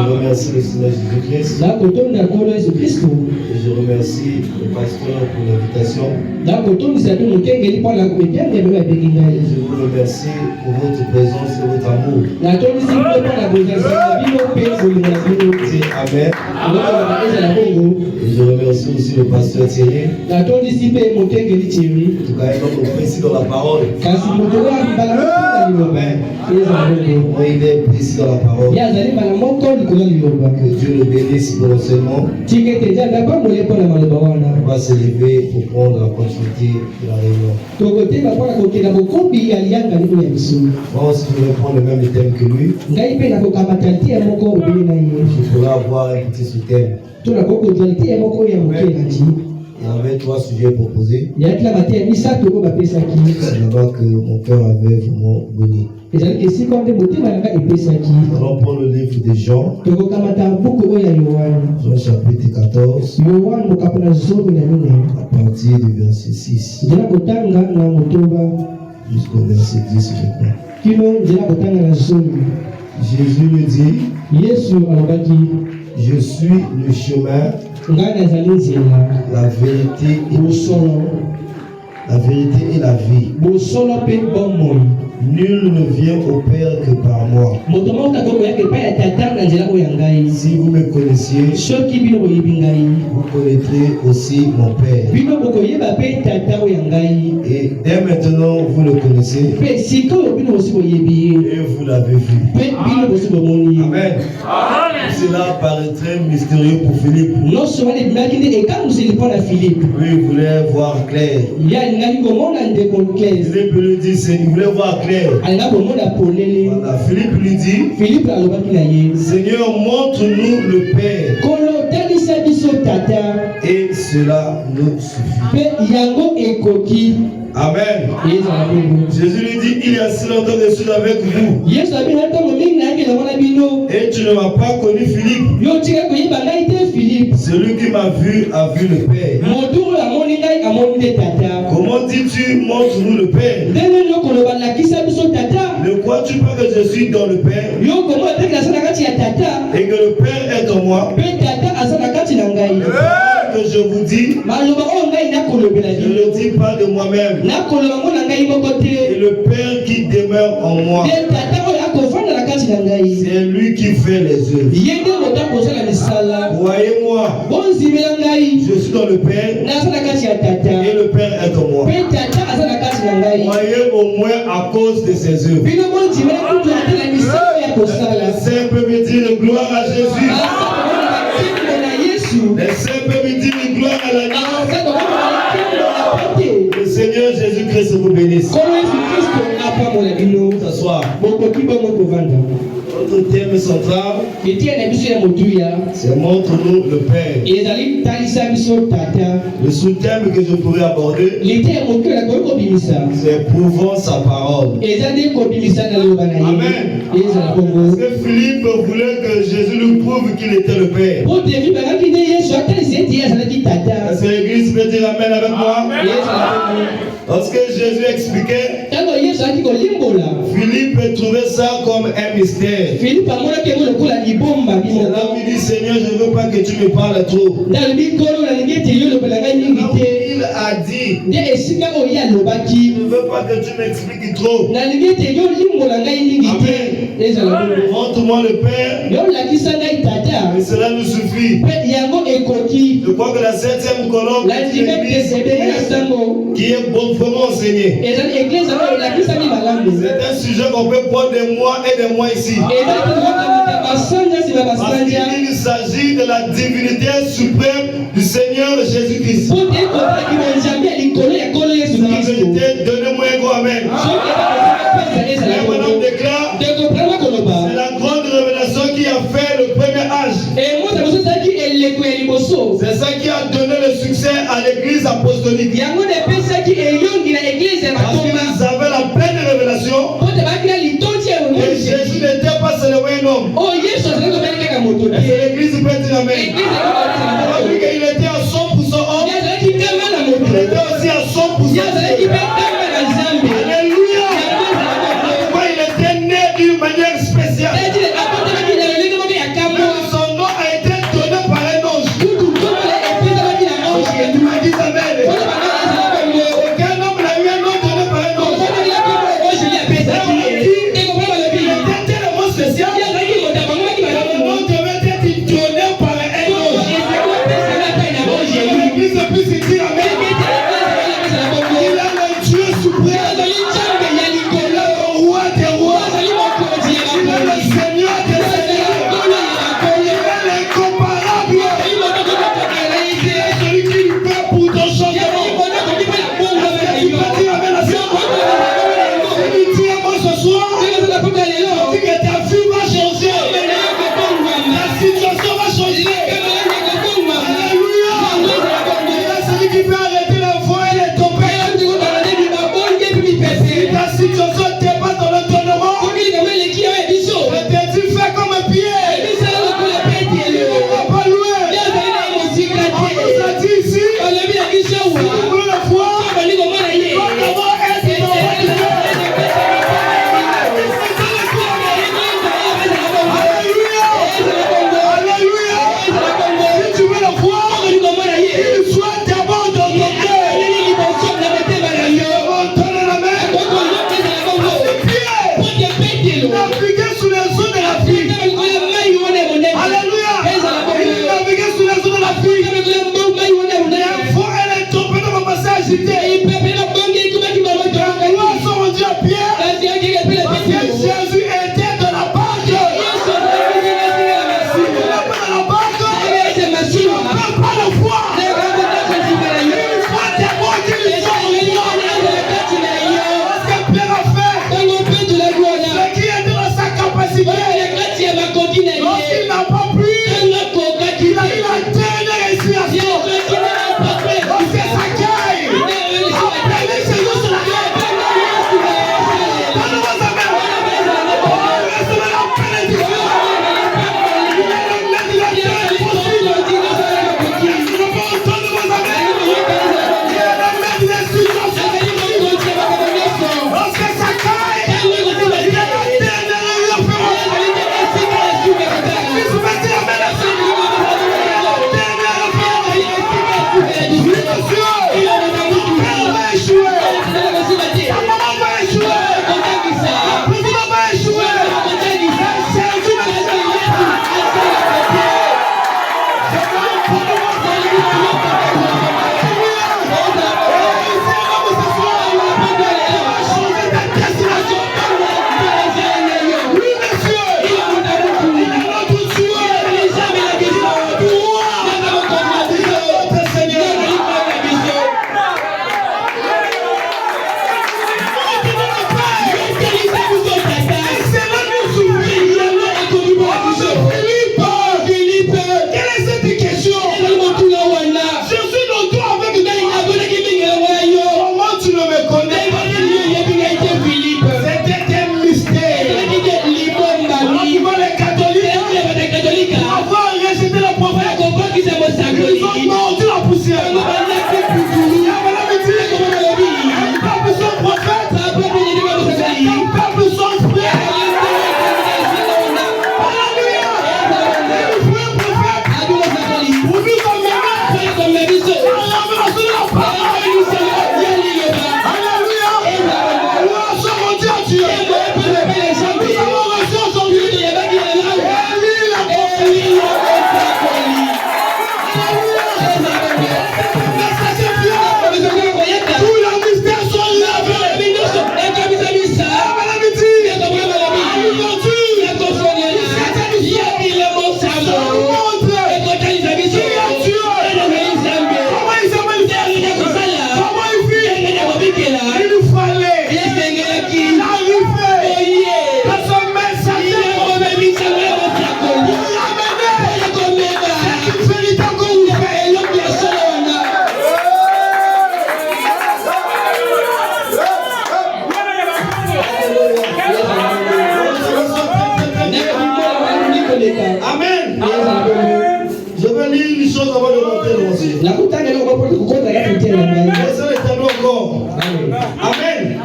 Je remercie le Seigneur Jésus-Christ. Et je remercie le pasteur pour l'invitation. Je vous remercie pour votre présence et votre amour. Amen. Et je remercie aussi le pasteur Thierry. En tout cas, il va nous précis dans la parole. Amen. Il est précis dans la parole. Que Dieu le bénisse pour l'enseignement. On va s'élever pour prendre la continuité de la réunion. Moi, si je vais prendre le même thème que lui, je pourrais avoir un petit sous-thème. Il y avait avait 3 sujets proposés. C'est là-bas que mon cœur avait vraiment brûlé. Nous allons prendre le livre de Jean. Jean chapitre 14. À partir du verset 6. Jusqu'au verset 10, je crois. Jésus lui dit, je suis le chemin, la vérité et la vie. Nul ne vient au Père que par moi. Si vous me connaissiez, vous connaîtrez aussi mon Père. Et dès maintenant, vous le connaissez et vous l'avez vu. Amen. Cela paraîtrait mystérieux pour Philippe. Lui, il voulait voir clair. Philippe lui dit, il voulait voir clair. Voilà, Philippe lui dit, Seigneur, montre-nous le Père. Et cela nous suffit. Amen. Jésus lui dit, il y a si longtemps que je suis avec vous. Et tu ne m'as pas connu, Philippe. Celui qui m'a vu a vu le Père. Comment dis-tu, montre-nous le Père? Ne crois-tu pas que je suis dans le Père? Et que le Père est en moi? Que je vous dis, je ne le dis pas de moi-même. Et le Père qui demeure en moi, c'est lui qui fait les œuvres. Croyez-moi, je suis dans le Père et le Père est en moi. Croyez au moins à cause de ses œuvres. Les saints peuvent me dire gloire à Jésus. Les saints peuvent me dire gloire à la vie. Le Seigneur Jésus-Christ vous bénisse. S'asseoir. Notre thème central, c'est montre-nous le Père. Le sous-thème que je pourrais aborder, c'est prouvant sa parole. Amen. Parce que Philippe voulait que Jésus lui prouve qu'il était le Père. Est-ce que l'église peut dire Amen avec moi? Lorsque Jésus expliquait, Philippe trouvait ça comme un mystère. C'est là où il dit, Seigneur, je ne veux pas que tu me parles trop. Il a dit, je ne veux pas que tu m'expliques trop. Amen. Montre-moi le Père, et cela nous suffit. Je crois que la 7e colonne qui est bonnement enseignée, c'est un sujet qu'on peut prendre des mois et des mois ici. Parce qu'il s'agit de la divinité suprême du Seigneur Jésus-Christ. La vérité, donnez-moi un grand amen. Et maintenant on déclare, c'est la grande révélation qui a fait le premier âge. C'est ça qui a donné le succès à l'église apostolique. Parce qu'ils avaient la pleine révélation. Et Jésus n'était pas seulement un homme. Et l'église peut dire amen. Il était à 100% homme. Il était aussi à 100% Alléluia. Pourquoi il était né d'une manière spéciale? Son nom a été donné par un ange. Aucun homme n'a eu un nom donné par un ange. Il était tellement spécial. Le nom devait être donné par un ange. L'église puisse dire amen. Il a le Dieu suprême. Il est le roi des rois. Il est le Seigneur des seigneurs. Il est l'incomparable. Celui qui peut pour ton changement. Il va dire amen à ça. Il dit à moi ce soir, que ta vie va changer. La situation va changer. Alléluia. Celui qui peut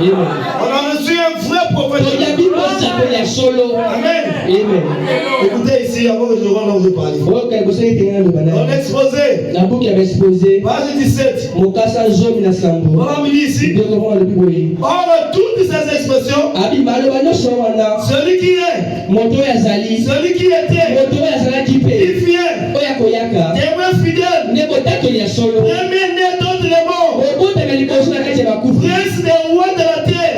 On a reçu un vrai prophète. Amen. Écoutez ici, avant que je rentre là où je parle. On a exposé. Page 17. On a mis ici. Or, toutes ces expressions, celui qui est, celui qui était, qui vient, témoin fidèle, premier né d'entre les morts, prince des rois de la terre,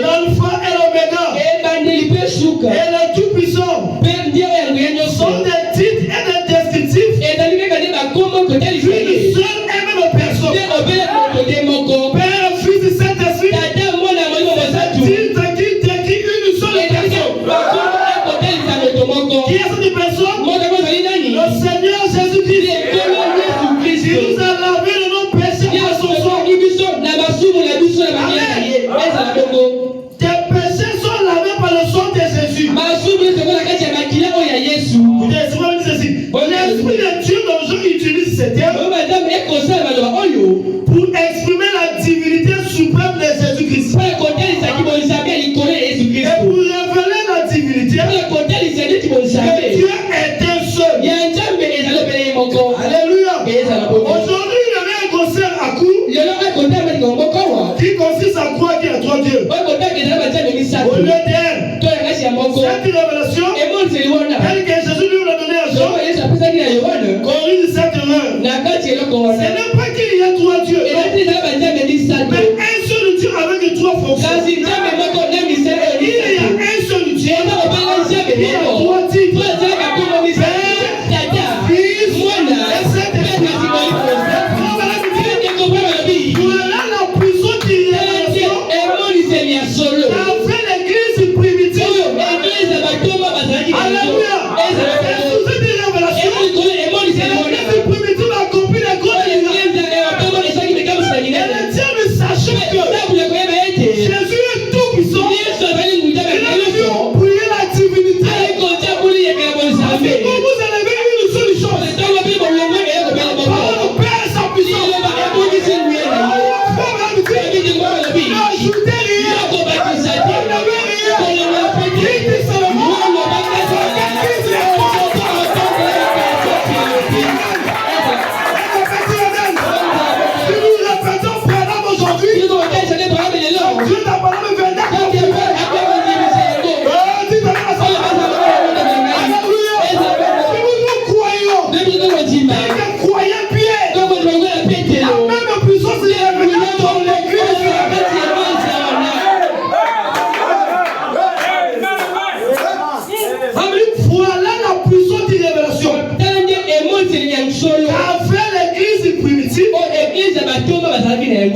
l'alpha et l'oméga, et le tout-puissant, sont des titres et des descriptifs d'une seule et même personne. Père, Fils et Saint-Esprit, c'est un titre qui décrit une seule personne. Qui est cette personne? Le Seigneur Jésus-Christ. Il nous a lavé de nos péchés par son sang. Amen. Tes péchés sont lavés par le sang de Jésus. L'Esprit de Dieu dont je utilise ces termes pour exprimer la divinité suprême de Jésus-Christ. Et pour révéler la divinité, Dieu est un seul. Alléluia. Aujourd'hui, il y avait un concert à Kou qui consiste à croire qu'il y a trois dieux. Au lieu d'elle, cette révélation, telle que Jésus lui l'a donné à Jean, corrige cette erreur. Ce n'est pas qu'il y a trois dieux, mais un seul Dieu avec trois fonctions. Il y a un seul Dieu, il y a trois titres. Voilà la puissance qui est après l'église primitive. Alléluia. Sous cette révélation, l'église primitive a compris les grands miracles. Et le diable sachant que Jésus est tout puissant, il a vu briller la divinité. Parce que quand vous élevez une seule chose, par le Père sa puissance, n'ajoutez rien, n'enlevez rien, dites seulement si nous répétons Branham aujourd'hui, Dieu n'a pas le verdict.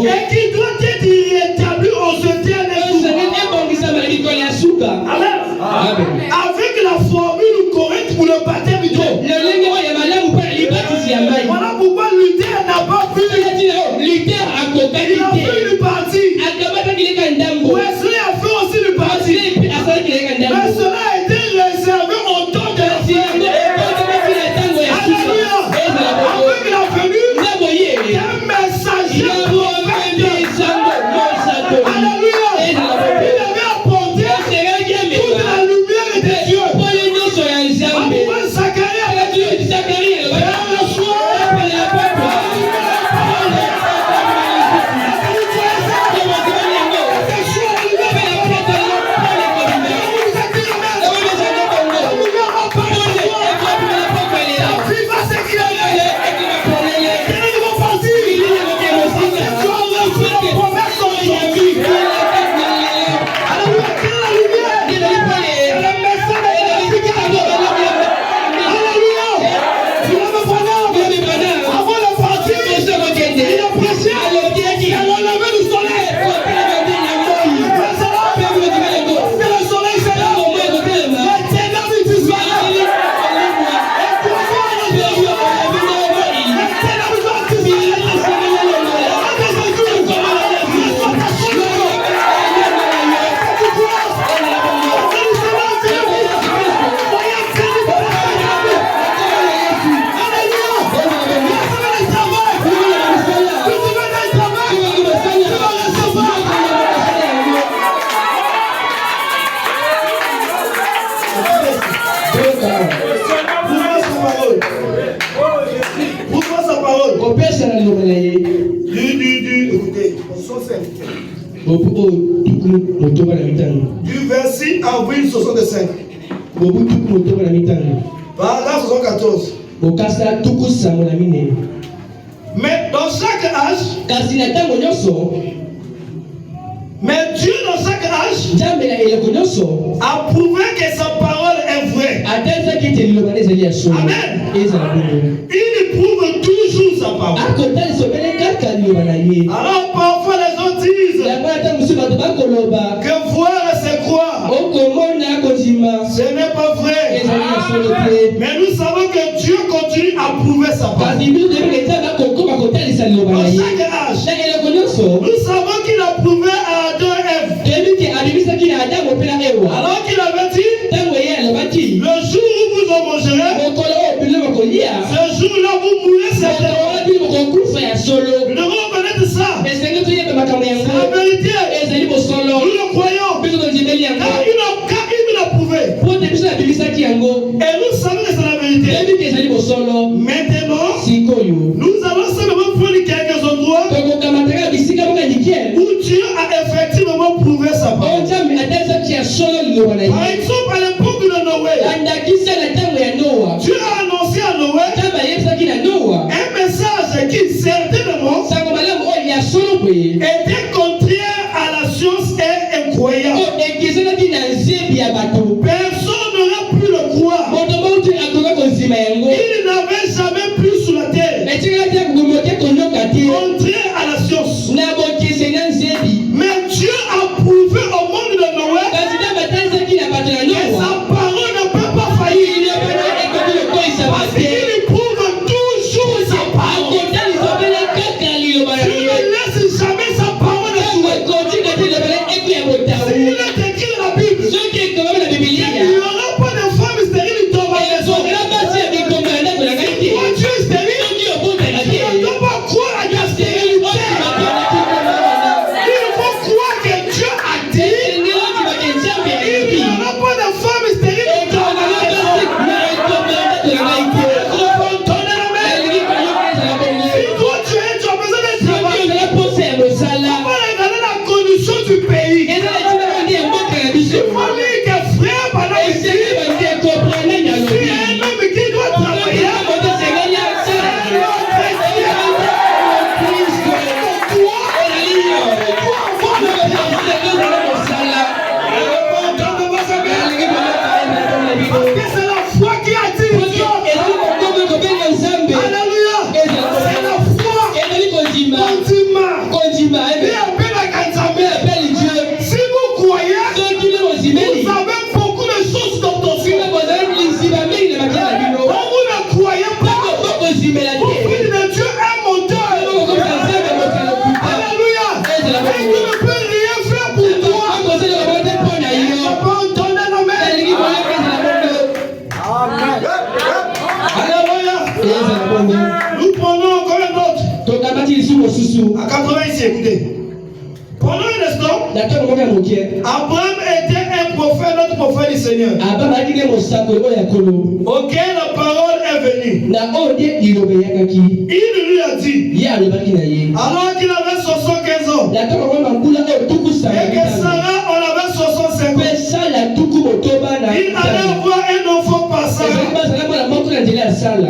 Et qui doit être rétabli au septième jour. Avec la formule correcte pour le baptême d'eau. Voilà pourquoi Luther n'a pas pu. Il a fait une partie. Wesley a fait aussi une partie. Mais cela a été réservé au temps de la sienne. Alléluia. Avec la venue d'un messager prophète. Alléluia. Il avait apporté toute la lumière et des Écoutez, du verset avril 65. Paragraphe 74. Mais dans chaque âge, mais Dieu dans chaque âge a prouvé que sa parole est vraie. Amen. Il prouve toujours sa parole. Alors parfois les gens disent que voir c'est croire. Ce n'est pas vrai. Mais nous savons que Dieu continue à prouver sa parole. Dans chaque âge, nous savons qu'il a prouvé à Adam et Ève. Alors qu'il avait dit, le jour où vous en mangerez, ce jour-là vous mourrez certainement. Nous devons connaître ça. C'est la vérité. Nous le croyons. Car il nous l'a prouvé. Et nous savons que c'est la vérité. Maintenant, nous allons simplement prendre quelques endroits où Dieu a effectivement prouvé sa parole. Par exemple, à l'époque de Noé, Dieu a annoncé à Noé un message qui certainement était contraire à la science et incroyable. Personne n'aurait pu le croire. Il n'avait jamais pu sur la terre contraire à la science. Mais Dieu a prouvé au monde de Noé que sa parole ne peut pas faillir. Parce qu'il prouve toujours sa parole. Dieu ne laisse jamais sa parole échouer. S'il est écrit dans la Bible, il n'y aura pas de femme stérile dans ma maison. Si toi tu es stérile, tu ne dois pas croire à ta stérilité. Il faut croire que Dieu a dit il n'y aura pas de femme stérile dans ma maison. Si toi tu as besoin de travailler, on va regarder la condition du pays. Il faut lire que frère pendant ici, si un homme qui doit travailler, parce que c'est la foi qui attire Dieu. Alléluia. C'est la foi. Si vous croyez, vous avez beaucoup de choses dans ton vie. Quand vous ne croyez pas, vous faites de Dieu un menteur. Alléluia. Et il ne peut rien faire pour toi. On peut entendre l'amen. Alléluia. Nous prenons encore un autre. À 80 ici, écoutez. Pendant un instant, Abraham était un prophète, notre prophète du Seigneur, auquel la parole est venue. Il lui a dit, alors qu'il avait 75 ans, et que Sarah en avait 65 ans, il allait avoir un enfant par Sarah.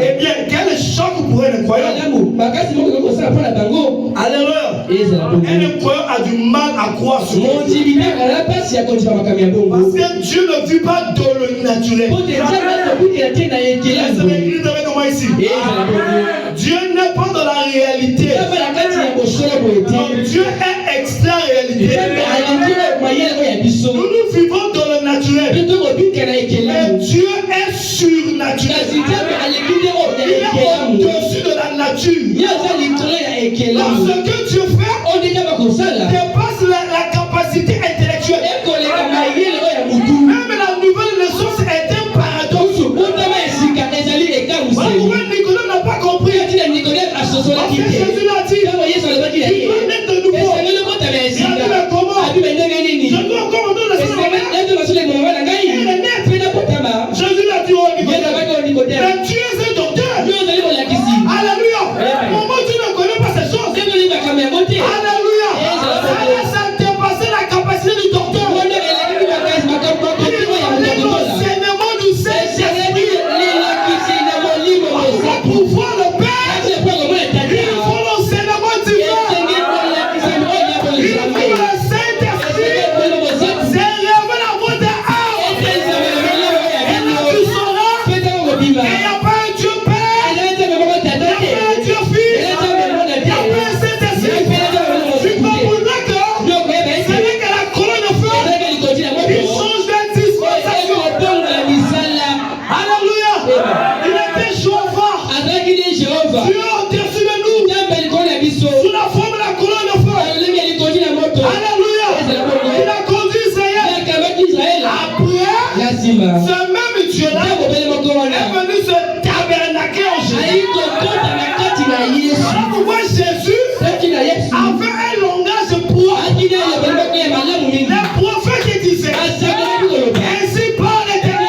Eh bien, quel choc pour un croyant. Alléluia. Un croyant a du mal à croire sur Dieu. Parce que Dieu ne vit pas dans le naturel. Dieu n'est pas dans la réalité. Donc, Dieu est extra-réalité. Nous nous vivons dans le naturel. Mais Dieu est surnaturel. Il est au-dessus de la nature. Donc, ce que Dieu fait dépasse la capacité intellectuelle. Même la nouvelle naissance est un paradoxe. Nicolas n'a pas compris. Parce que Jésus l'a dit, tu dois naître de nouveau. Il a dit, mais comment? Je dois comment donner la Jésus l'a dit, oh Nicodème, mais tu es un docteur. Alléluia. Comment tu sous la forme de la colonne de feu. Alléluia. Il a conduit Israël. Après, ce même Dieu-là est venu se tabernaquer en Jésus. Pourquoi Jésus avait un langage propre. Les prophètes qui disaient ainsi parle l'Éternel.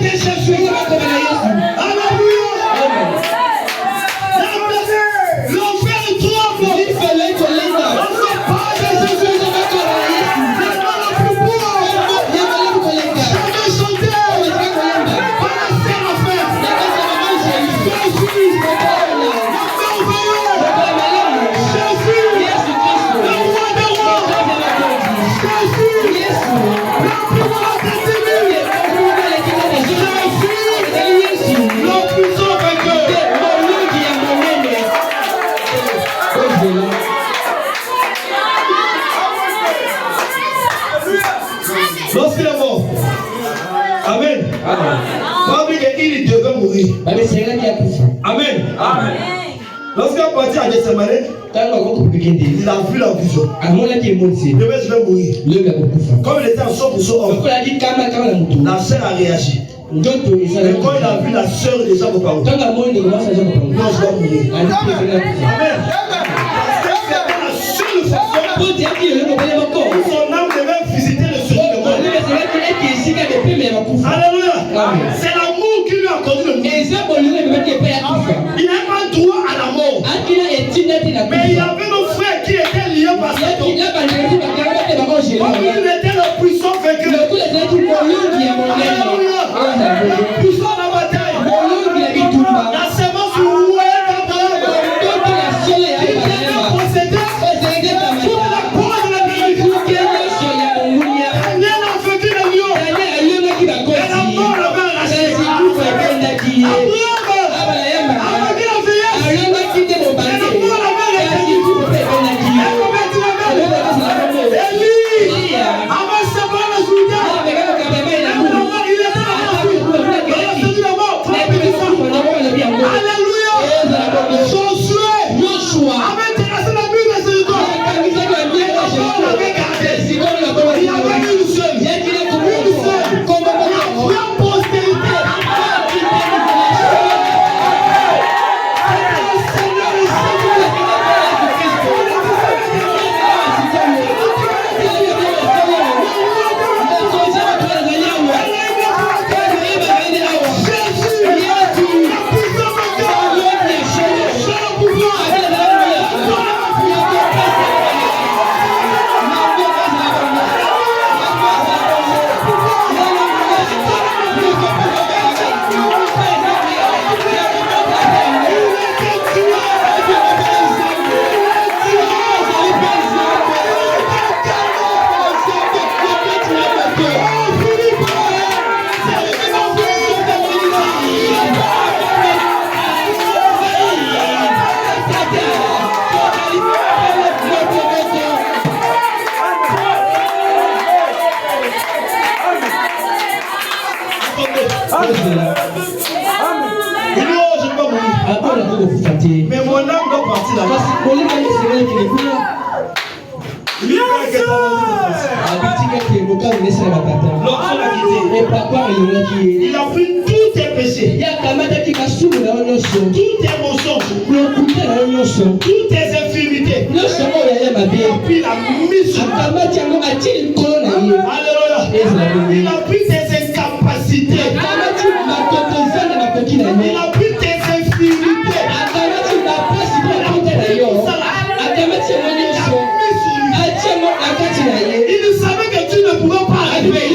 Mais Jésus, lorsqu'il est mort, amen. Il devait mourir. Amen. Amen. Lorsqu'il est parti à Gethsemane, il a vu la vision. Je vais mourir. Comme il était en 100% homme, la sœur a réagi. Mais quand il a vu la sœur déjà au parole, non, je vais mourir. Amen. Son âme devait visiter le sujet de mort. Alléluia. C'est l'amour qui lui a accordé le mort. Il n'a pas droit à la mort. Mais il y avait nos frères qui étaient liés par cette eau. Il était le puissant vainqueur. Alléluia. Puissant dans la bataille. La sémence rouée Amen. Mais mon âme doit partir là-bas. Il a pris tous tes péchés, toutes tes mensonges, toutes tes infirmités. Il a pris la mission. Alléluia. Il a pris tes incapacités. Il a pris tes infirmités. Il savait que tu ne pouvais pas arriver.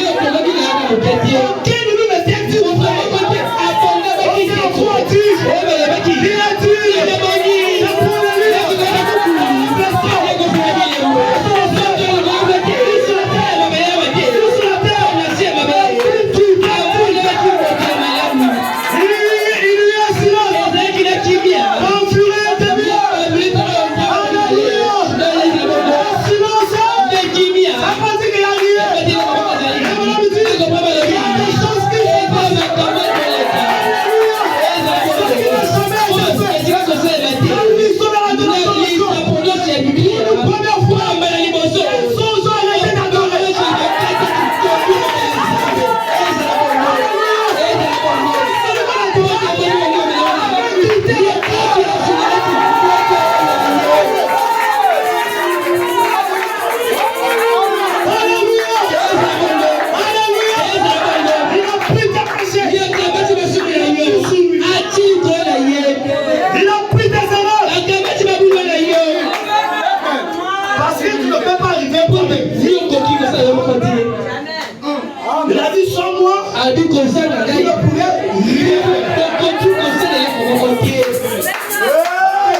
Il a dit sans moi, tu ne pourrais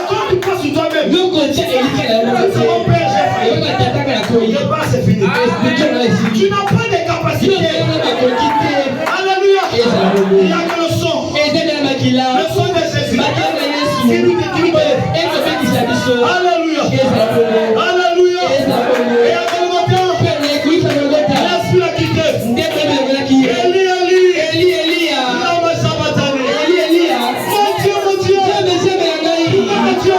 quand tu passes sur toi-même, c'est fini. Tu n'as pas de capacité. Alléluia. Il y a que le son. Le son de Jésus. Alléluia. Alléluia. Et à quel moment l'esprit l'a quitté. Eli, Eli. Lama Sabatani. Mon Dieu. Mon Dieu,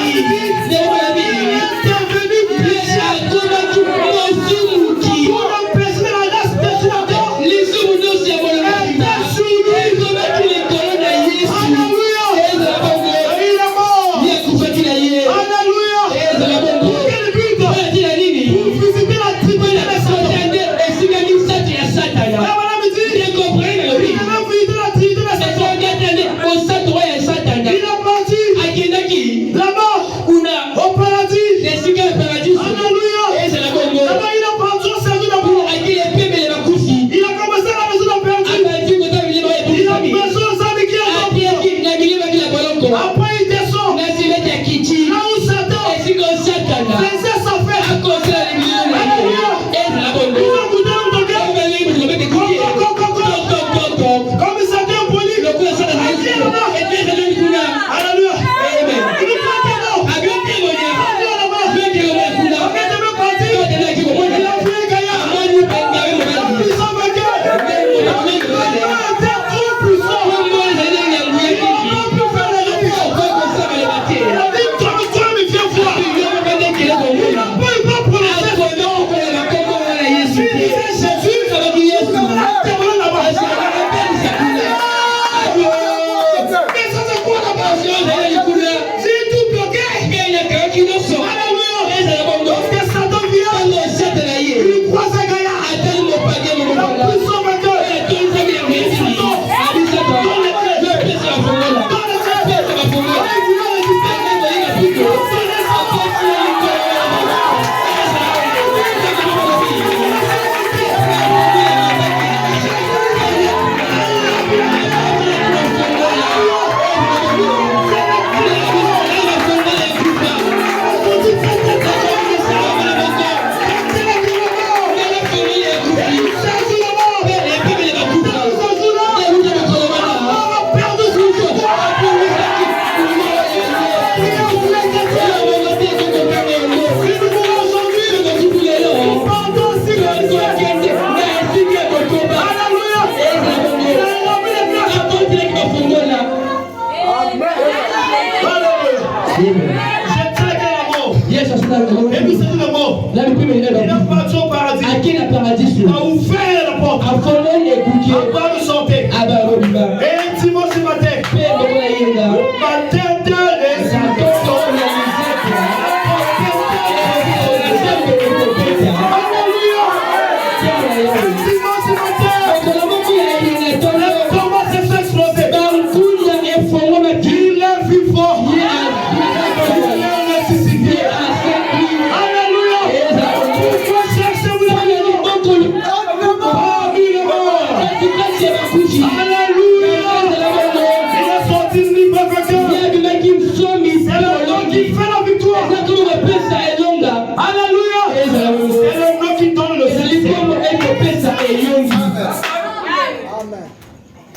il est intervenu. porte. Il a parti au paradis. Il a ouvert la porte. À part de santé. Et un dimanche matin. Matin de résurrection.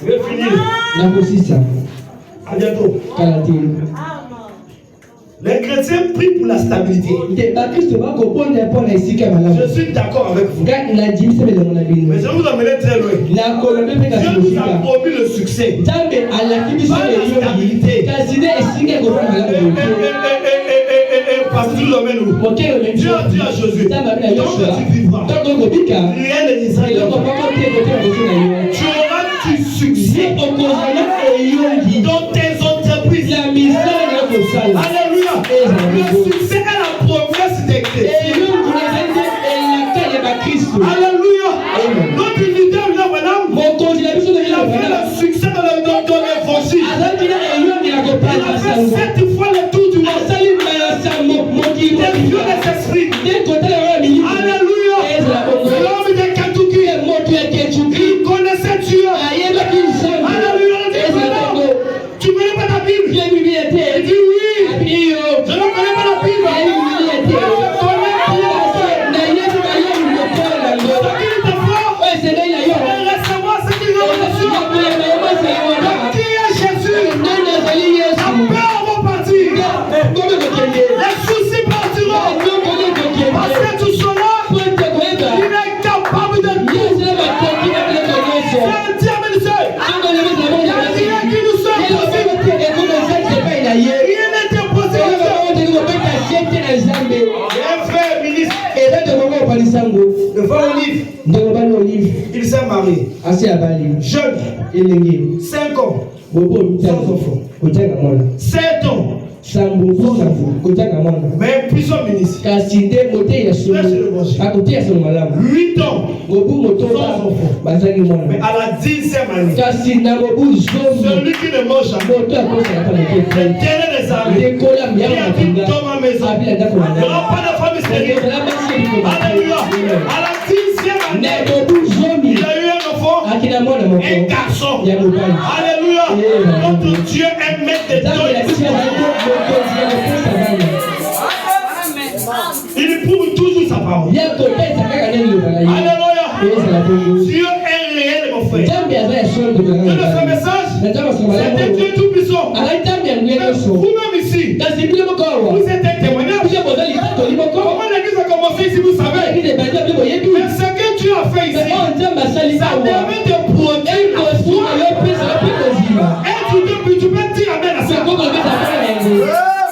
Je vais finir. À bientôt. Les chrétiens prient pour la stabilité. Je suis d'accord avec vous. Mais je vous emmène très loin. Dieu nous a promis le succès. Pas la stabilité. Parce que nous emmènons. Dieu a dit à Jésus, tant que tu vivras, rien ne n'Israël. Tu auras du succès dans tes entreprises. Alléluia. Le succès est la promesse d'exercice. Alléluia. Notre leader, il a fait le succès dans les fossiles. Il a fait 7 fois le tour du monde. Des vieux des esprits. Alléluia. L'homme de Kentucky. Il connaissait Dieu. Alléluia. Tu ne connais pas ta Bible? Il dit oui. Je ne connais pas la Bible. Je connais ce qu'il te faut. Laisse-moi ce qu'il a reçu. Qui est Jésus? La peur va partir. Les soucis partiront. Parce que tout cela, il est capable de tout. C'est un diable seul. Il n'y a rien qui nous soit possible. Rien n'est impossible. Un frère ministre. Le frère Olive. Il s'est marié. Jeune. 5 ans. Sans enfant. 7 ans. Mais puissant ministre. 8 ans. Sans enfant. Mais à la 10e année, celui qui ne mange jamais, l'éternel des armées, qui habite dans ma maison, il n'y aura pas de femme stérile. Alléluia. À la 10e année, il a eu un enfant, un garçon. Alléluia. Notre Dieu est maître des dons. Il prouve toujours sa parole. Alléluia. Dieu est réel, mon frère. Notre message, c'est un Dieu tout puissant. Vous-même ici, vous êtes un témoignage. Comment l'église a commencé ici, vous savez. Mais ce que Dieu a fait ici, ça permet de produire la foi. Et tu peux dire amen à ça.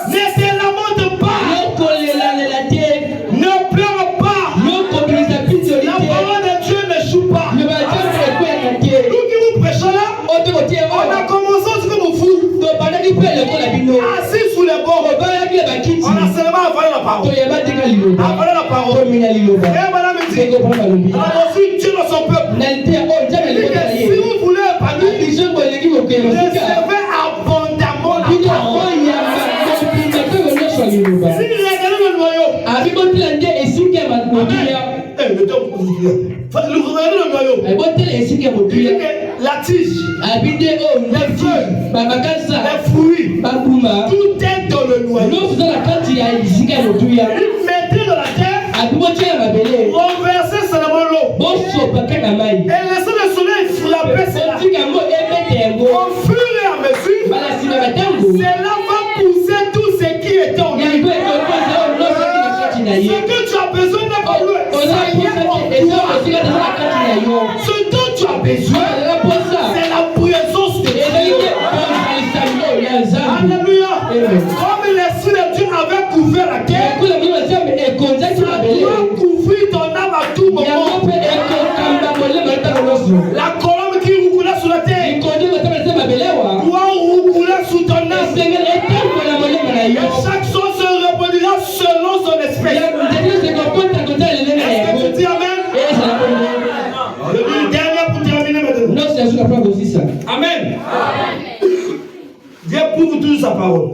Ne te lamente pas. Ne pleure pas. La parole de Dieu n'échoue pas. Nous qui vous prêchons là, on a commencé aussi comme fou. Assis sous les bords, on a seulement avalé la parole. Avalé la parole. Et madame me dit, on a reçu Dieu dans son peuple. Il dit que si vous voulez épanouir, recevez abondamment la parole. Si vous regardez le noyau, la tige, les fruits, tout est dans le noyau. Il mettait dans la terre, renverser seulement l'eau et laisser le soleil frapper cela. Au fur et à mesure, cela va pousser tout ce qui est en lui. Ce que tu as besoin n'est pas loin. Ce dont tu as besoin, c'est la présence de Dieu. Alléluia. Comme l'Esprit de Dieu avait couvert la terre, détruire ton âme à tout moment. La colombe qui roule sur la terre doit rouler sous ton âme. Et chaque chose se reproduira selon son espèce. Est-ce que tu dis amen? Je dis une dernière pour terminer maintenant. Amen. Dieu prouve toujours sa parole.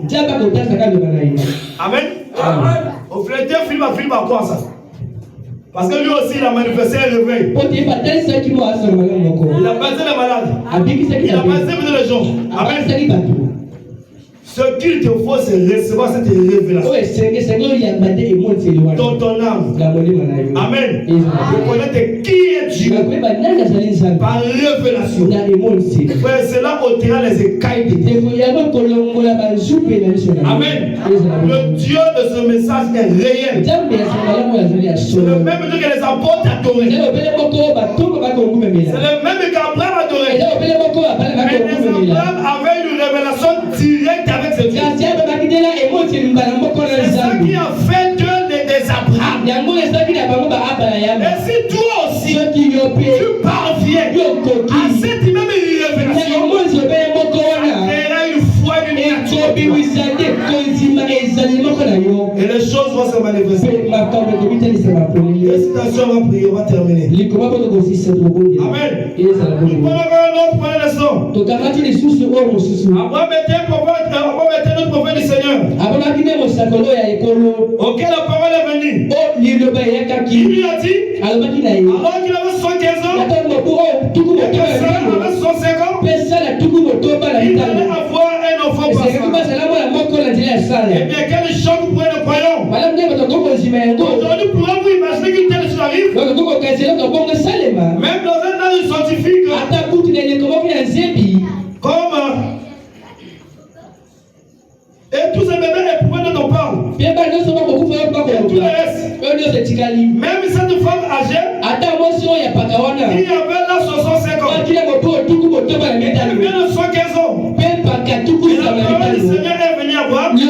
Amen. Au fait, Dieu filme à quoi ça? Parce que lui aussi, il a manifesté un réveil. Il a basé les malades. Il a basé les gens. Amen. Ce qu'il te faut, c'est recevoir cette révélation dans ton âme. Amen. Reconnaître qui est Dieu par révélation. Frère, cela ôtera les écailles de Dieu. Amen. Le Dieu de ce message est réel. C'est le même Dieu que les apôtres adoraient. C'est le même qu'Abraham adorait. Mais Abraham avait une révélation directe avec ce Dieu. C'est ça qui a fait Dieu des Abraham. Et si toi aussi tu parviens à cette même révélation, une foi d'une et les choses vont se manifester. La citation va prier, on va terminer. Amen. Nous prenons un autre point de leçon. Abraham était notre prophète du Seigneur. Auquel la parole est venue. Il lui a dit, alors qu'il avait 75 ans, et que Sarah avait 105 ans, il allait avoir un enfant par ça. Eh bien, quel choc pour le croyant. Aujourd'hui, pourrez vous imaginer qu'une telle chose arrive? Même dans un âge scientifique, comme et tous ces bébés éprouvés dont on parle, et tout le reste, même cette femme âgée qui avait là 65 ans, elle vient de 115 ans, et la parole du Seigneur est venue à voir, et lui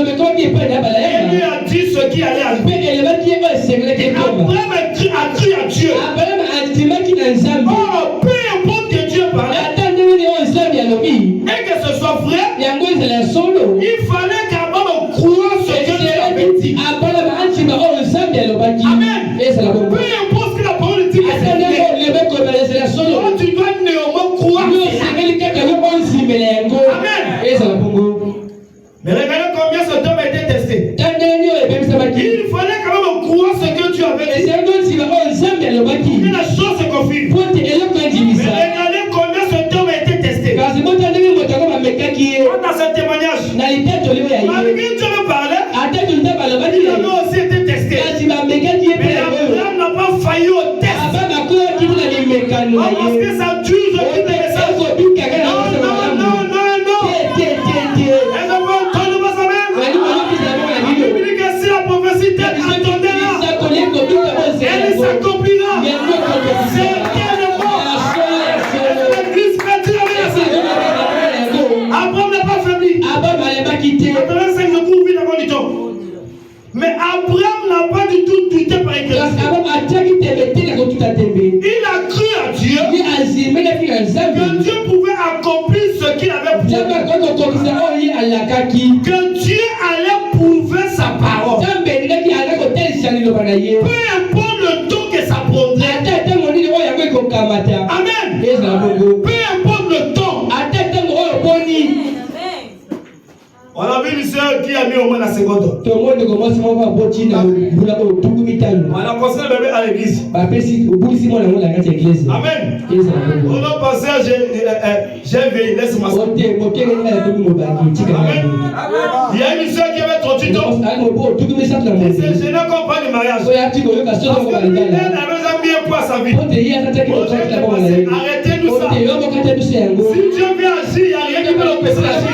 a dit ce qui allait arriver. Et Abraham a cru à Dieu. Oh, peu importe que Dieu parlait, et que ce soit vrai, il fallait qu'Abraham croie ce que Dieu avait dit. Amen. Peu importe ce que la parole dit, tu dois néanmoins croire. Amen. Mais regardez combien ce homme a été testé. Il fallait quand même croire ce que Dieu avait dit. Et la chose se confirme. Mais regardez combien ce homme a été testé. Dans ce témoignage, malgré Dieu me parlait, il avait aussi été testé. Mais Abraham n'a pas failli au test. Parce que ça tue ce qui te message. Non. Si la prophétie t'attendait là, elle s'accomplira. Certainement. L'église perdue avec Abraham n'a pas faibli. Maintenant, c'est le cours vite avant du temps. Mais Abraham n'a pas du tout douté par exemple. Il a cru à Dieu que Dieu pouvait accomplir ce qu'il avait promis. Que Dieu allait prouver sa parole. Peu importe le temps que ça prendrait. Amen. Peu importe le temps. On a vu une soeur qui a mis au moins la seconde. On a conseillé le bébé à l'église. Amen. On a passé, j'ai veillé, laisse-moi ça. Amen. Il y a une soeur qui avait 38 ans. Et c'est gênant qu'on parle de mariage. Parce que lui, elle avait mis un poids à sa vie. Arrêtez-nous ça. Si Dieu vient agir, il n'y a rien qui peut l'empêcher d'agir.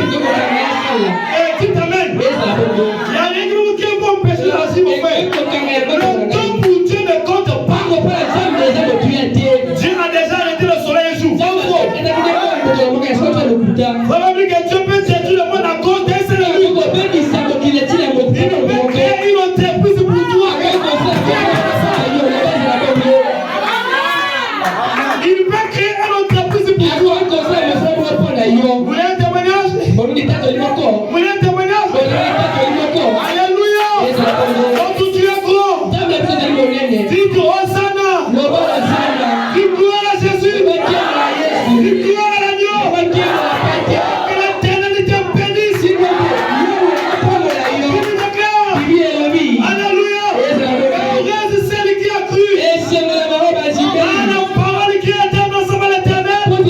Et tu t'amènes. Il n'y a rien qui peut empêcher d'agir, mon frère. Le temps où Dieu ne compte pas. Dieu a déjà arrêté le soleil un jour. Voilà, lui que Dieu peut dire tout le monde à cause d'un seul jour. Il peut créer une entreprise pour toi. Dites Hosanna. Dites gloire à Jésus. Dites gloire à l'agneau. Que l'éternité bénisse. Qui nous déclare. Alléluia. Heureuse celle qui a cru. À la parole qui était dans sa main éternelle. Nous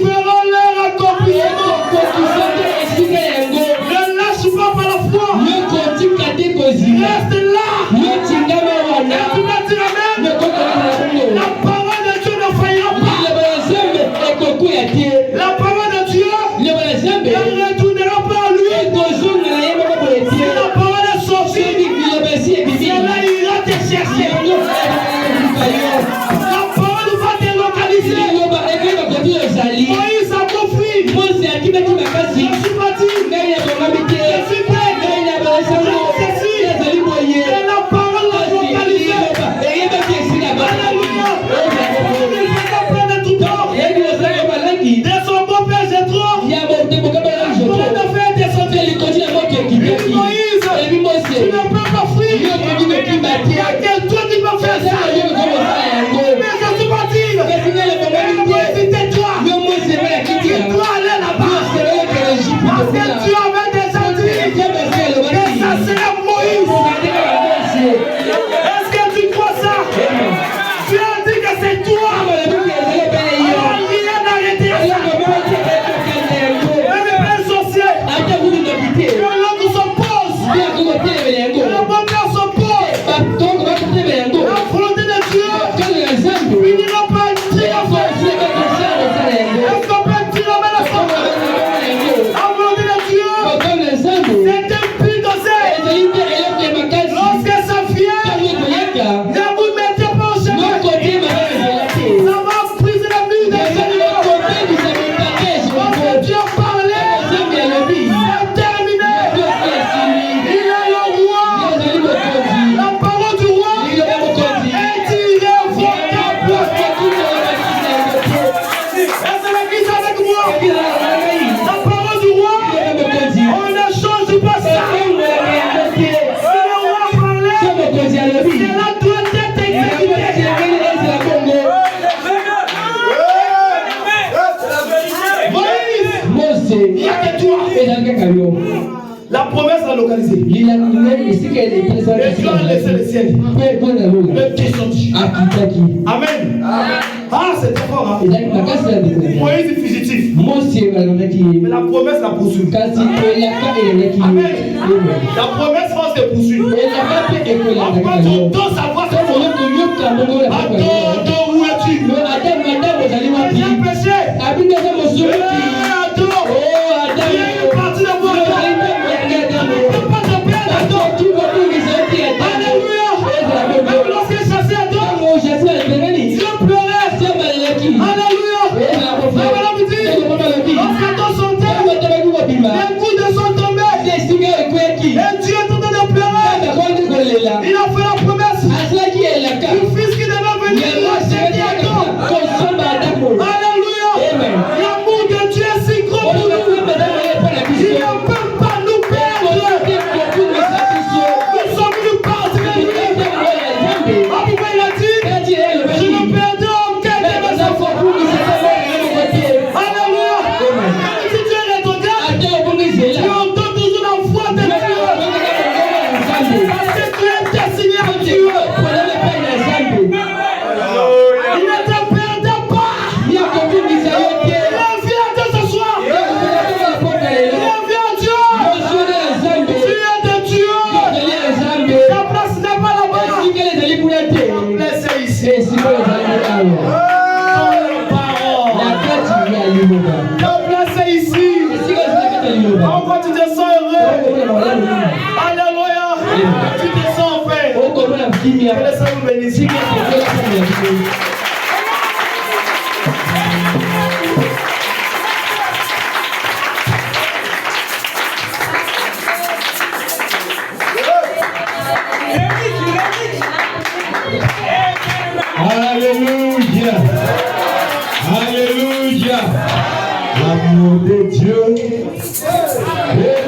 verrons leur accomplissement. Ne lâche pas par la foi. Reste là. Et tu me diras même. La parole de Dieu ne faillira pas. La parole de Dieu ne retournera pas à lui. Si la parole est sortie, celle-là ira te chercher. La parole va te localiser. Moïse a compris. Je suis parti. Je suis prêt. Et la parole l'a localisé. Alléluia. Il s'est plein de tout temps. De son beau-père Jétro. Pour le faire descendre. Moïse, tu ne peux pas fuir. Il y a que toi qui peux faire ça. Mais je suis parti. Moïse, tais-toi. Tais-toi, allez là-bas. Parce que Dieu avait déjà dit que ça serait Moïse. Est-ce que tu crois ça? Dieu a dit que c'est toi. Alors rien n'arrêter ça. Même les sorciers. Que l'autre s'oppose. Que le bon Dieu s'oppose. La volonté de Dieu finira par triompher. Est-ce qu'on peut triompher la sorte? La volonté de Dieu, c'est un puits d'oseille. Lorsque ça vient, ne vous mettez pas au chemin. Ça va briser la vie des animaux. Lorsque Dieu parlait, c'est terminé. Il est le roi. La parole du roi est irrévocable. Est-ce que l'église est avec moi? La parole du roi, on ne change pas ça. Si le roi parlait, cela doit être exécuté. Moïse, il y a que toi. La promesse l'a localisée. Et Dieu a laissé le ciel. Le pied sorti. Amen. Ah, c'est très fort. Hein? Moïse est fugitif. Mais la promesse l'a poursuivi. Amen. La promesse va se poursuivre. On va ton dos savoir ce qu'on veut. Attends, où es-tu? J'ai péché. Attends. Il y a une partie de moi. Ne peux pas te perdre. Alléluia. Même lorsque je chassais Adam, Dieu pleurait. Alléluia. Lorsque Adam sortait, les coups de sang tombaient. Et Dieu est en train de pleurer. Il a fait la promesse. Le fils qui devait venir racheter Adam. Alléluia. L'amour de Dieu est si grand pour nous. Il ne peut pas nous perdre. Nous sommes une partie de lui. Pourquoi il a dit, je ne perdrai aucun de mes enfants. Alléluia. Même si Dieu est ton Dieu, tu entends toujours la voix de Dieu. Parce que tu es destiné à Dieu. Il ne te perdra pas. Reviens de ce soir. Reviens à Dieu. Tu es de Dieu. Ta place n'est pas là-bas. Ta place est ici. Ta place est ici. Pourquoi tu te sens heureux? Alléluia. Tu te sens en paix. Que le Seigneur vous bénisse. Alléluia. Alléluia. L'amour de Dieu est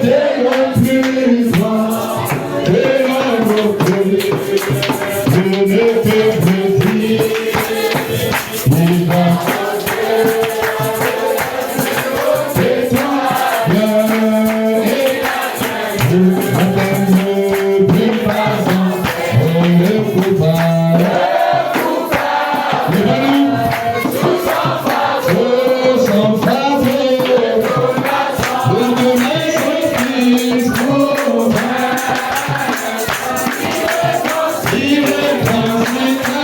tellement plus grand, tellement plus grand. ne peux plus dire, il va c'est toi, Dieu, et ne plus pas, on ne peut pas. Il est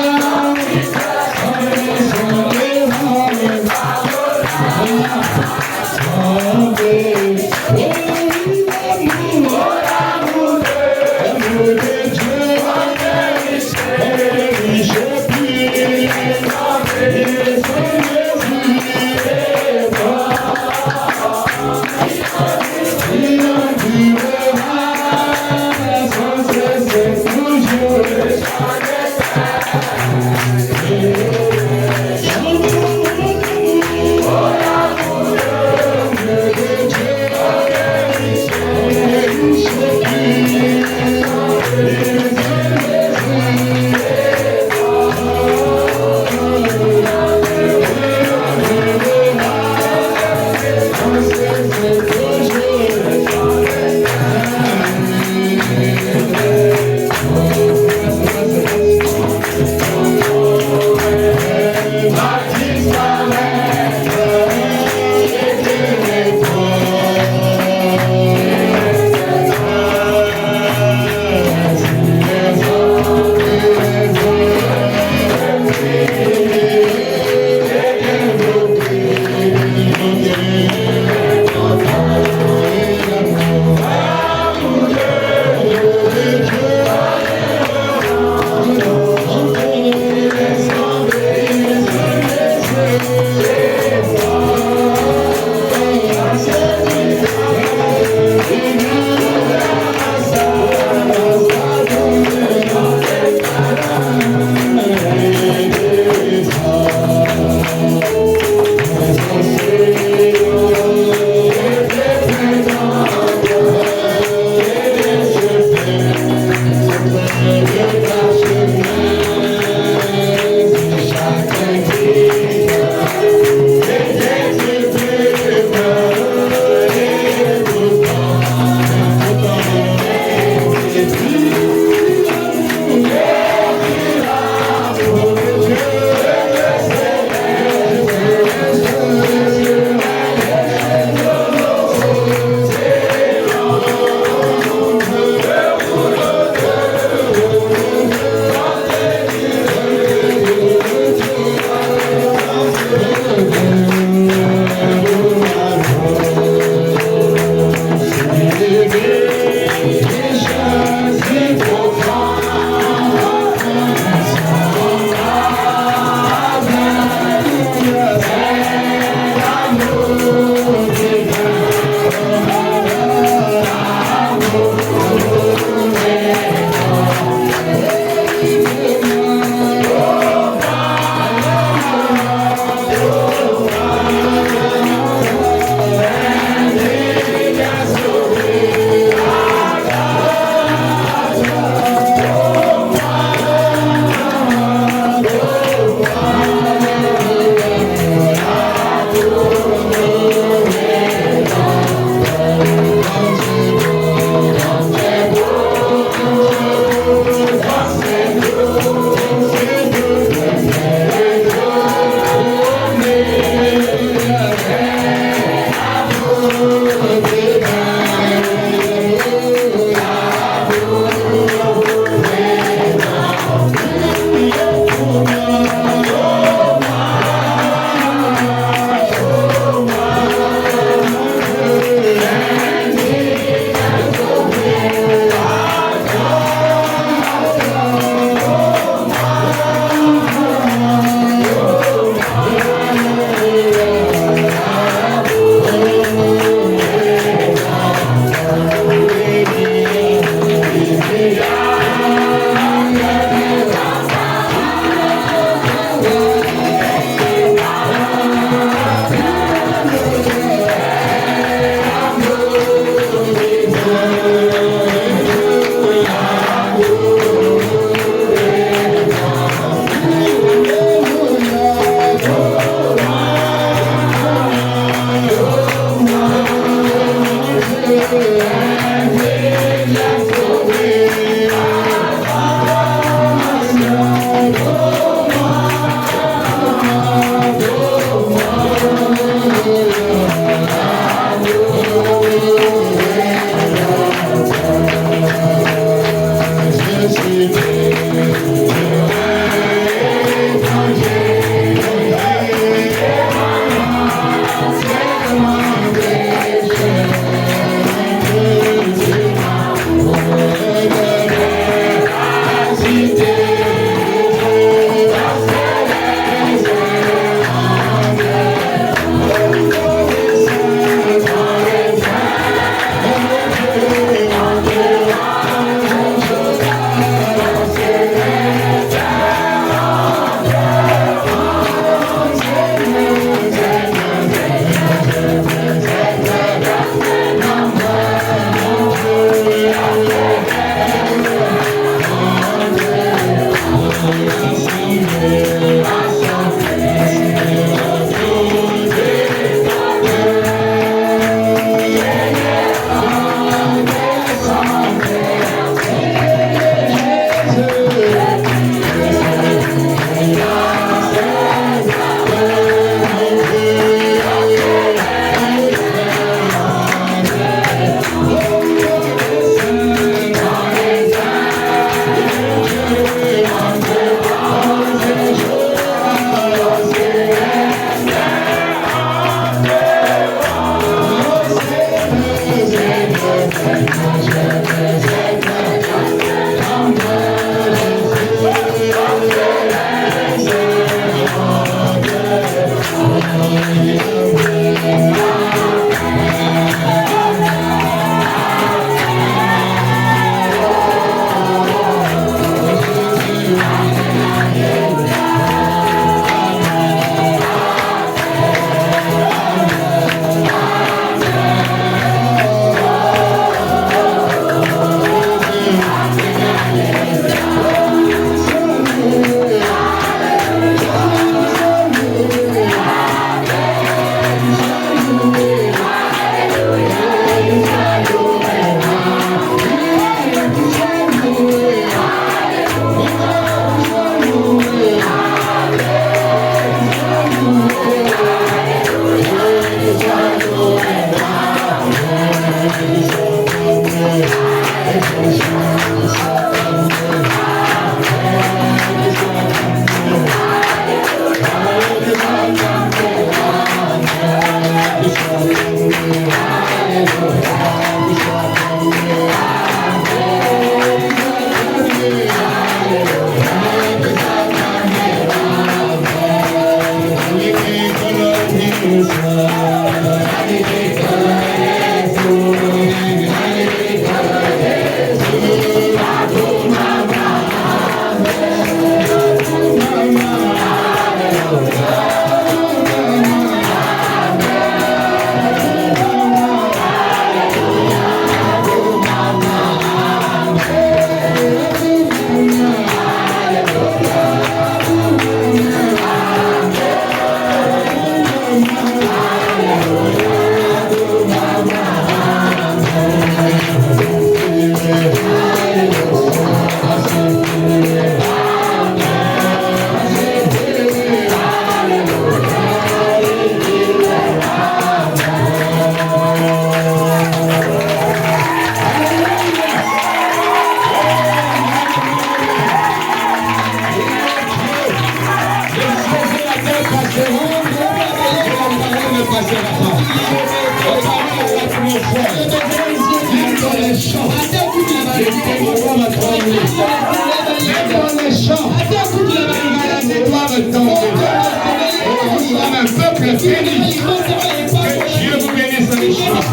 finished. Que Dieu vous bénisse dans les champs.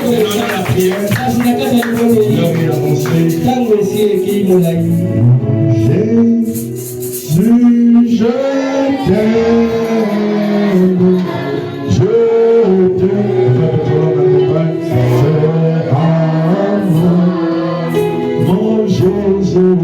Dans la prière, l'homme est avancé. Jésus, je t'aime. Je t'aime. C'est amour. Mon Jésus.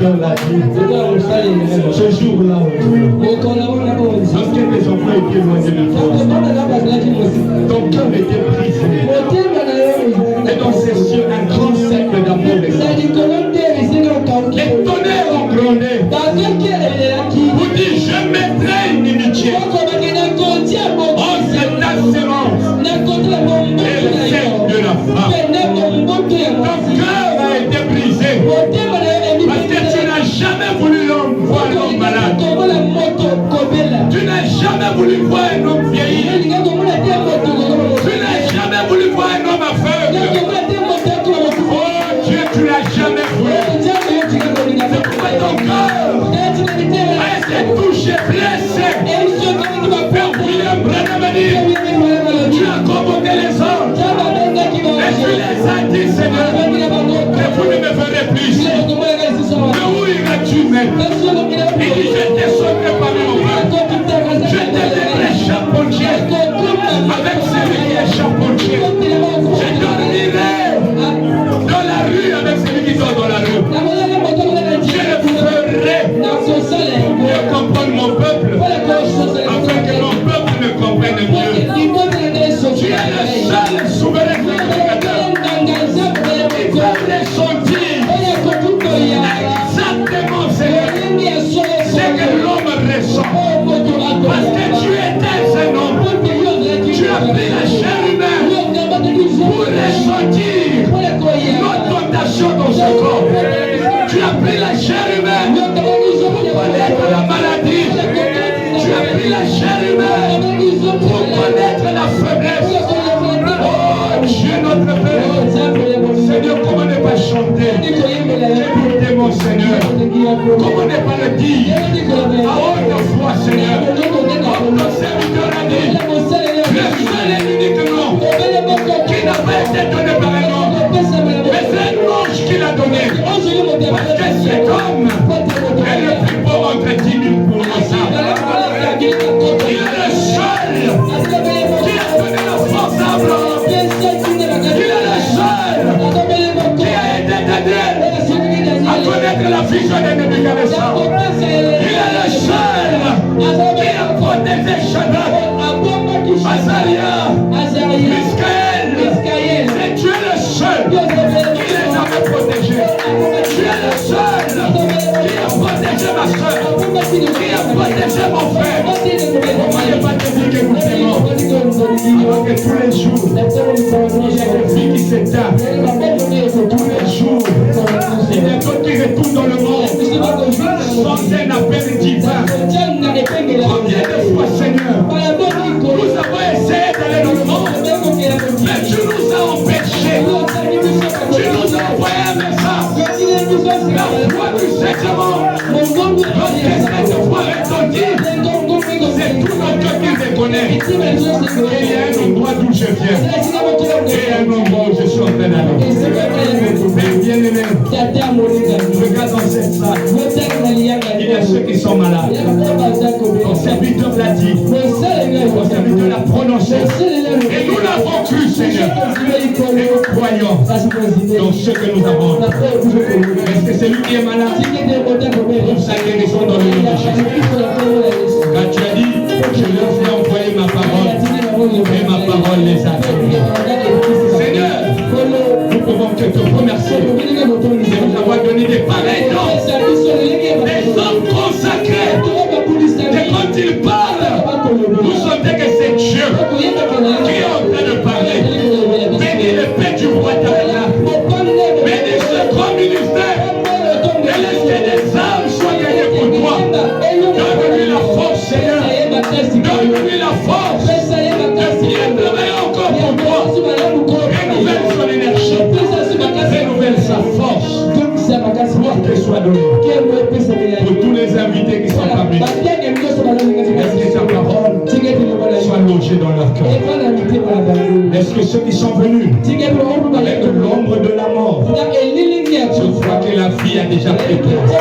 serviteur l'a dit, ce jour-là, lorsque tes enfants étaient éloignés de toi, ton cœur était brisé. Et dans ces cieux, un grand cercle d'amour est sorti. Les tonnerres ont grondé. Vous dites, je mettrai une inimitié entre ta sémence et le cercle de la femme. Ton cœur a été brisé parce que tu n'as jamais voulu voir un homme malade. Tu n'as jamais voulu voir un homme vieilli. Tu n'as jamais voulu voir un homme aveugle. Oh Dieu, tu n'as jamais voulu. C'est pourquoi ton cœur a été touché, blessé. Père William Branham a dit, tu as convoqué les anges. Et tu les as dit, Seigneur, que vous ne me ferez plus. Mais où iras-tu maintenant? Il dit, je t'ai sauvé parmi mon peuple. Je te donnerai charpentier avec celui qui est charpentier. Je dormirai dans la rue avec celui qui dort dans la rue. Je le ferai mieux comprendre mon peuple afin que mon peuple me comprenne mieux. Tu es le seul souverain communicateur. Il faut les sentir exactement ce que l'homme ressent. Parce que tu étais un homme. Tu as pris la chair humaine pour ressentir notre tentation dans ce corps. Tu as pris la chair humaine pour connaître la maladie. Tu as pris la chair humaine pour connaître la faiblesse. Oh Dieu notre Père, Seigneur, comment ne pas chanter? Écoutez mon Seigneur, comment ne pas le dire à haute voix, Seigneur? Comme ton serviteur a dit, le seul et unique nom qui n'a pas été donné par un homme, mais c'est un ange qui l'a donné. Parce que cet homme est le plus beau entre 10 000 pour nous. Il est le seul qui a donné la force à Abraham. Il est le seul qui a aidé Daniel à connaître la vision de Nebuchadnezzar. Il est le seul qui a protégé Shadrach, Azaria, Michaël. C'est Dieu le seul qui les avait protégés. Tu es le seul qui a protégé ma soeur, qui a protégé mon frère. Comment ne pas te dire que nous t'aimons? Alors que tous les jours, il y a des vies qui s'éteignent. Tous les jours, il y a d'autres qui retournent dans le monde sans un appel divin. Combien de fois, Seigneur, nous avons essayé d'aller dans le monde, mais tu nous as empêchés. Tu nous as envoyé un message. La foi du Seigneur, lorsque cette foi retentit, c'est tout notre cœur qui te connaît. Et il y a un endroit d'où je viens. Et un endroit où je suis en train d'aller. Père bien-aimé, regarde dans cette salle. Il y a ceux qui sont malades. Ton serviteur l'a dit. Ton serviteur l'a prononcé. Et nous l'avons cru, Seigneur. Et nous croyons dans ce que nous avons. Est-ce que c'est lui qui est malade? Pour sa guérison dans le nom de Jésus. Quand tu as dit, je leur ai envoyé ma parole. Et ma parole les a guéris. Seigneur, nous pouvons que te remercier de nous avoir donné des pareils dons, des hommes consacrés, que quand ils parlent, nous sentons que c'est Dieu qui est en train de parler. Bénis le Père du roi Tabella, bénis ce grand ministère, et laisse que des âmes soient gagnées pour toi. Donne-lui la force, Seigneur, donne-lui la force de bien travailler encore pour toi. Renouvelle son énergie, renouvelle sa force. Pour que soit donné pour tous les invités qui sont parmi nous. Est-ce que ta parole soit logée dans leur cœur? Est-ce que ceux qui sont venus avec l'ombre de la mort, je crois que la vie a déjà pris place.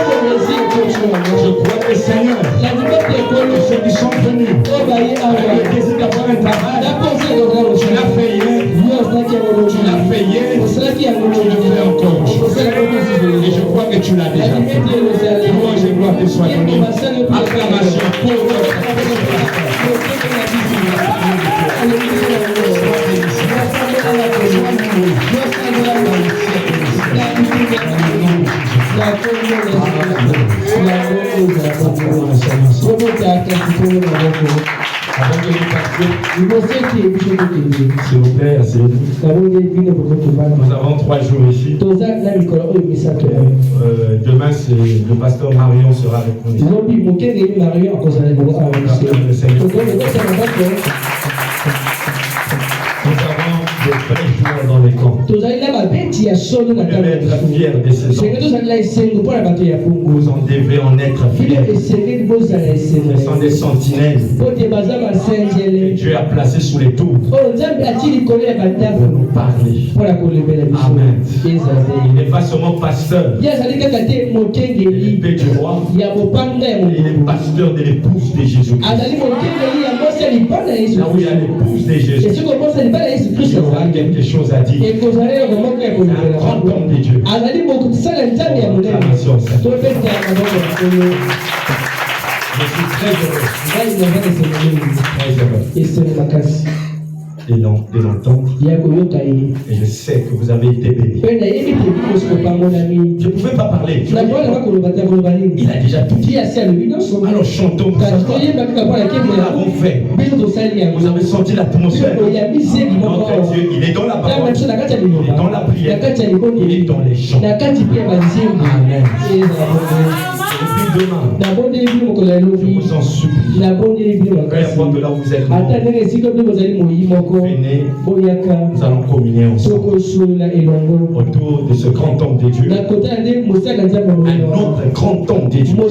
Je crois que Seigneur, ceux qui sont venus avec le désir d'avoir un travail, tu l'as fait hier, tu l'as fait hier, tu le fais encore. Et je crois que tu l'as déjà fait. soit donnée. Acclamation pour s'il vous plaît, asseyez-vous. Nous avons 3 jours ici. Demain, le pasteur Marion sera avec nous ici. Nous avons des vrais joueurs dans les camps. Vous devez être fiers de ces hommes. Vous en devez en être fiers. Ce sont des sentinelles que Dieu a placées sous les tours pour nous parler. Amen. Il n'est pas seulement pasteur. Il est l'épée du roi. Il est pasteur de l'épouse de Jésus-Christ. Là où il y a l'épouse de Jésus, il y aura quelque chose à dire. Un grand homme de Dieu. Je suis très heureux. De l'entendre. Et je sais que vous avez été bénis. Je ne pouvais pas parler. Il a déjà tout dit. Alors chantons pour ça. Nous l'avons fait. Vous avez senti l'atmosphère. Notre Dieu, il est dans la parole. Il est dans la prière. Il est dans les chants. Amen. Depuis demain, je vous en supplie. Peu importe de là où vous êtes, venez, nous allons communier ensemble autour de ce grand homme de Dieu. Un autre grand homme de Dieu. Nous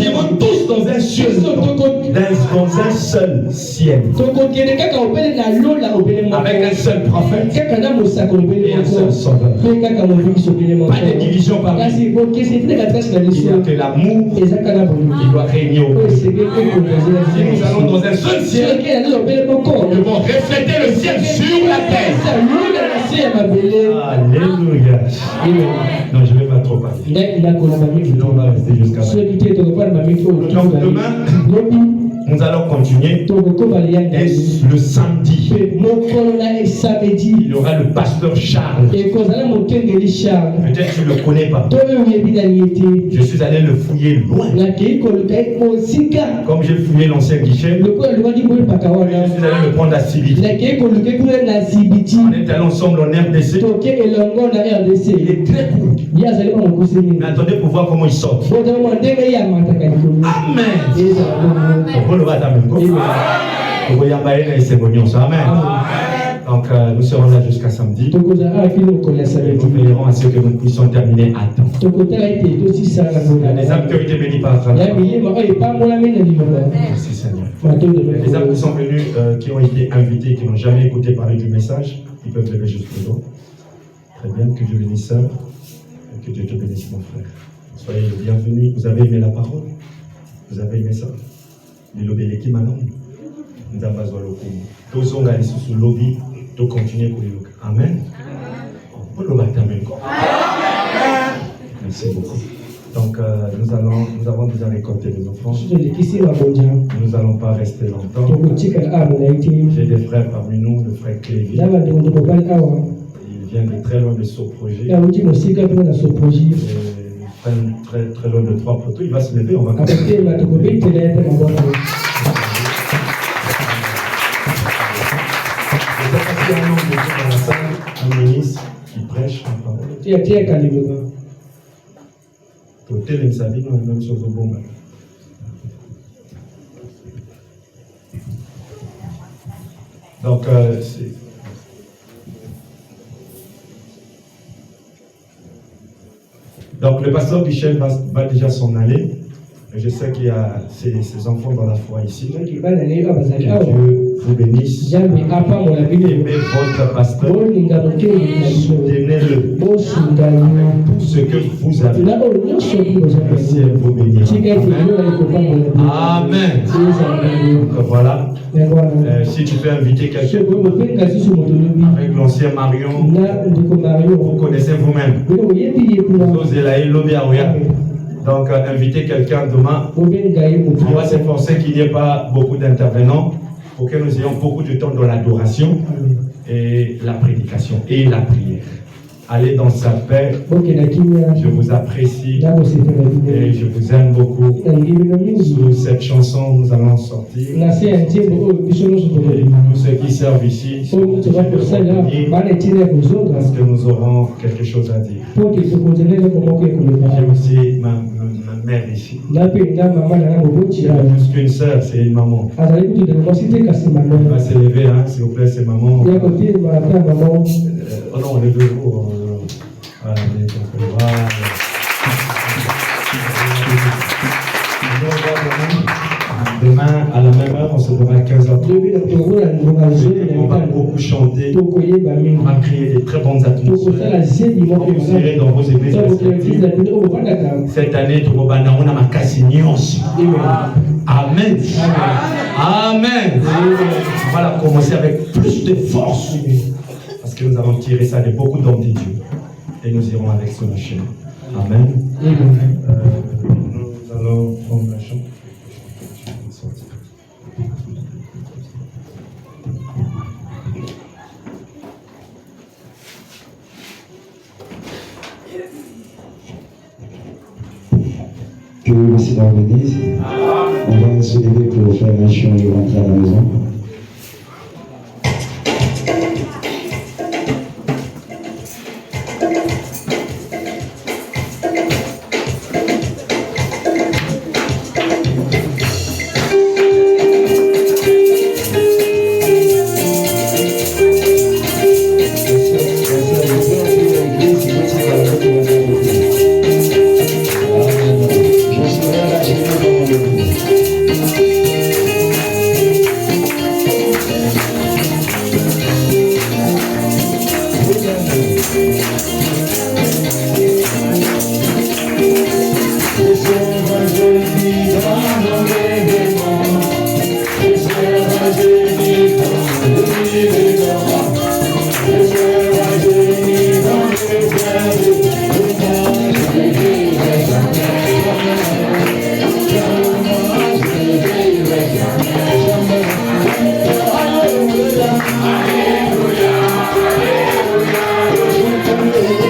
irons tous dans un seul ciel. Avec un seul prophète et un seul sauveur. Pas de division parmi nous. Il n'y a que l'amour qui doit régner au monde. Si nous allons dans un seul ciel, nous devons refléter le ciel sur la terre. Alléluia. Non, je ne vais pas trop parler. On va rester jusqu'à maintenant. Donc demain, nous allons continuer. Et le samedi, il y aura le pasteur Charles. Peut-être que tu ne le connais pas. Je suis allé le fouiller loin. Comme j'ai fouillé l'ancien guichet, je suis allé le prendre à Sibiti. On est allé ensemble en RDC. Il est très cool. Mais attendez pour voir comment il sort. Amen. Amen. Donc nous serons là jusqu'à samedi. Et nous veillerons à ce que nous puissions terminer à temps. Les âmes qui ont été bénies par travers. Merci Seigneur. Les âmes qui sont venues, qui ont été invitées, qui n'ont jamais écouté parler du message, ils peuvent lever juste le dos. Très bien, que Dieu bénisse sœur, et que Dieu te bénisse mon frère. Soyez le bienvenu. Vous avez aimé la parole? Vous avez aimé ça? Nous avons besoin de tous on a sous le lobby de continuer pour le Amen. Merci beaucoup. Donc nous avons déjà récolté les enfants. Nous n'allons pas rester longtemps. J'ai des frères parmi nous, le frère Clévy. Il vient de très loin de ce projet. Très, très loin de 3 poteaux. Il va se lever, on va continuer. Il y a un homme de Dieu dans la salle, un ministre qui prêche la parole. Côté les Sabines, on a la même chose au bon moment. Donc, donc le pasteur Michel va déjà s'en aller. Je sais qu'il y a ses enfants dans la foi ici. Que Dieu vous bénisse. Aimez votre pasteur. Soutenez-le. Tout ce que vous avez. Le ciel vous bénisse. Amen. Donc voilà. Si tu peux inviter quelqu'un avec l'ancien Marion, vous connaissez vous-même. Donc, inviter quelqu'un demain. On va s'efforcer qu'il n'y ait pas beaucoup d'intervenants pour que nous ayons beaucoup de temps dans l'adoration et la prédication et la prière. Allez dans sa paix. Je vous apprécie et je vous aime beaucoup. Sous cette chanson, nous allons sortir. Et tous ceux qui servent ici, parce que nous aurons quelque chose à dire. J'ai aussi ma mère ici. Plus qu'une sœur, c'est une maman. On va se lever, hein, s'il vous plaît, c'est maman. Oh non, les deux jours. Voilà, demain, à la même heure, on se verra à 15h. On va beaucoup chanter, on va créer des très bonnes atmosphères. Vous irez dans vos églises respectives. Cette année, on a ma cassignance. Amen. Amen. On va la commencer avec plus de force. Parce que nous allons tirer ça de beaucoup d'hommes de Dieu. Et nous irons avec ce machin. Amen. Nous allons prendre la chambre. Que le Seigneur bénisse. On va se lever pour faire un chant et rentrer à la maison. Hallelujah.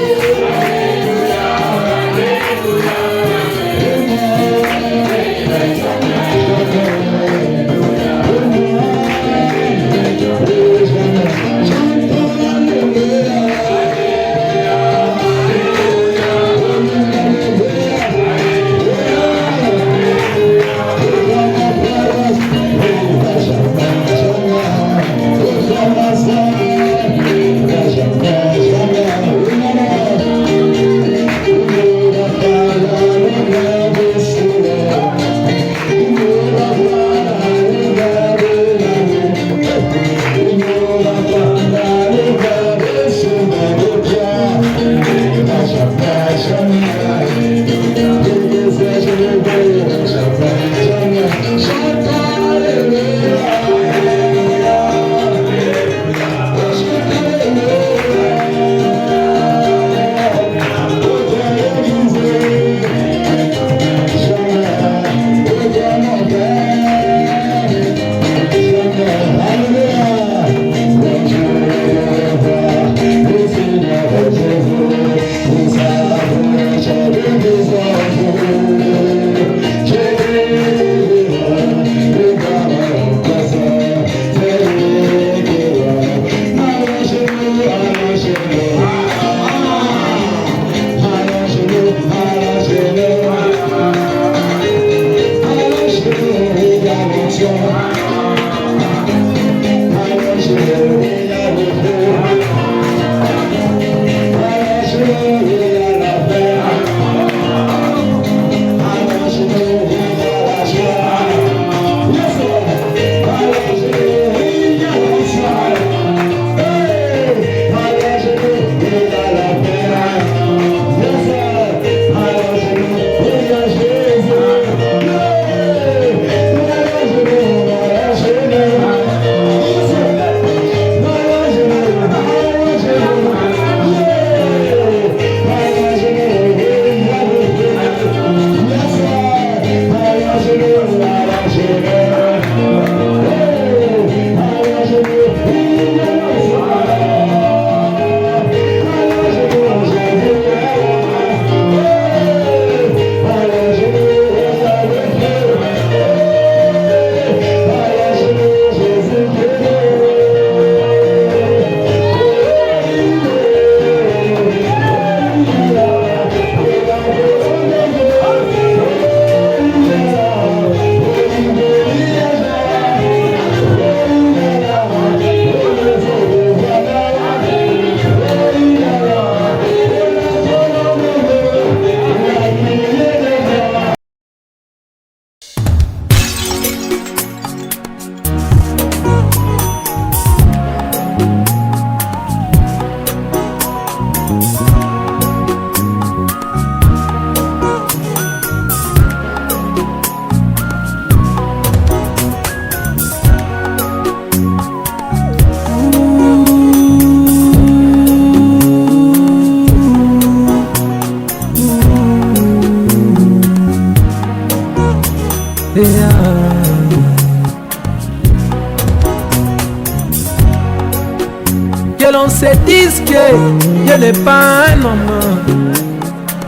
gens se disent que Dieu n'est pas un homme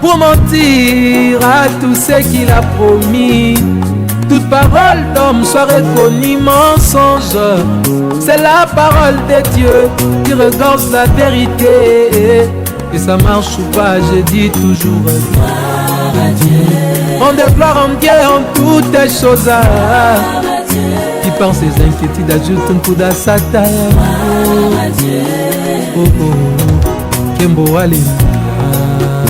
pour mentir à tous ceux qu'il a promis. Toute parole d'homme soit reconnue mensonge. C'est la parole de Dieu qui regarde la vérité. Que ça marche ou pas, je dis toujours gloire à Dieu. On déclare en Dieu en toutes choses. Qui par ses inquiétudes ajoute un coup de Satan. Oh oh, Kembo allez.